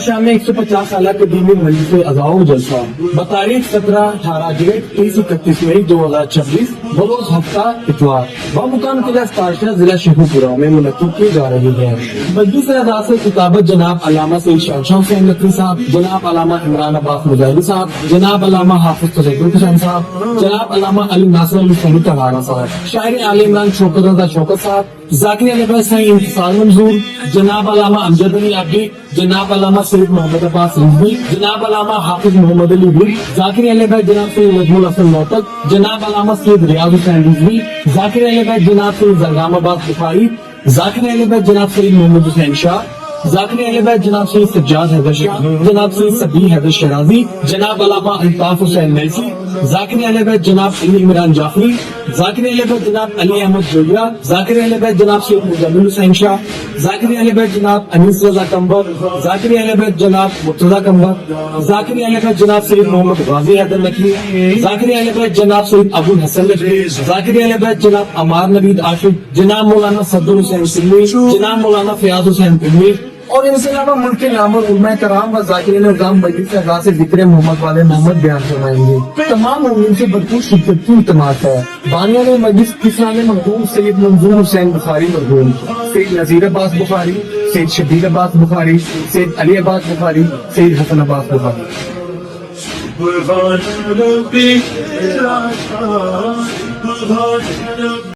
شام میں 150 سالہ قدیمی مجلس عزاء و جلسہ بتاریخ 17-18 ڈیٹ 31 مئی 2026 بروز ہفتہ اتوار بمقام قلعہ تاشا ضلع شیخو پورہ میں منعقد کی جا رہی ہے۔ مجلس اعزاز سے خطابت جناب علامہ سید شہنشاہ حسین نقوی صاحب، جناب علامہ عمران عباس مظاہری صاحب، جناب علامہ حافظ تذکر حسین صاحب، جناب علامہ علی ناصر علی سنی تغارہ صاحب، شاعر عال عمران شوکت رضا شوکت صاحب، ذاکر علی بھائی سائیں انتصار منظور، جناب علامہ امجد علی عبدی، جناب علامہ سید محمد عباس رضوی، جناب علامہ حافظ محمد علی بھی، ذاکر علی بھائی جناب سید نجم الحسن موتق، جناب علامہ سید ریاض حسین رضوی، ذاکر علی بھائی جناب سید زرگام عباس بخاری، ذاکر علی بھائی جناب سید محمد حسین شاہ، ذاکر علی بھائی جناب سید سجاد حیدر شاہ، جناب سید سبیح حیدر شیرازی، جناب علامہ الطاف حسین میسی، ذاکر علی بھائی جناب علی عمران جعفری، ذاکر علی بھائی جناب علی احمد جویا، ذاکر علی بھائی جناب سید مجمل حسین شاہ، ذاکر علی بھائی جناب انیس رضا قمبر، ذاکر علی بھائی جناب مرتضی قمبر، ذاکر علی بھائی جناب سید محمد غازی حیدر نقوی، ذاکر علی بھائی جناب سید ابو الحسن نقوی، ذاکر علی بھائی جناب عمار نوید عاشق، جناب مولانا صدر حسین سلمی، جناب مولانا فیاض حسین پنوی اور ان سے علاوہ ملک کے نام اور علماء کرام و ذاکرین نظام مجلس اعزاز سے ذکر محمد والے محمد بیان فرمائیں گے۔ تمام مومنین سے بھرپور شرکت کی التماس ہے۔ بانیان مجلس کسان مرحوم سید منظور حسین بخاری مرحوم، سید نذیر عباس بخاری، سید شبیر عباس بخاری، سید علی عباس بخاری، سید حسن عباس بخاری۔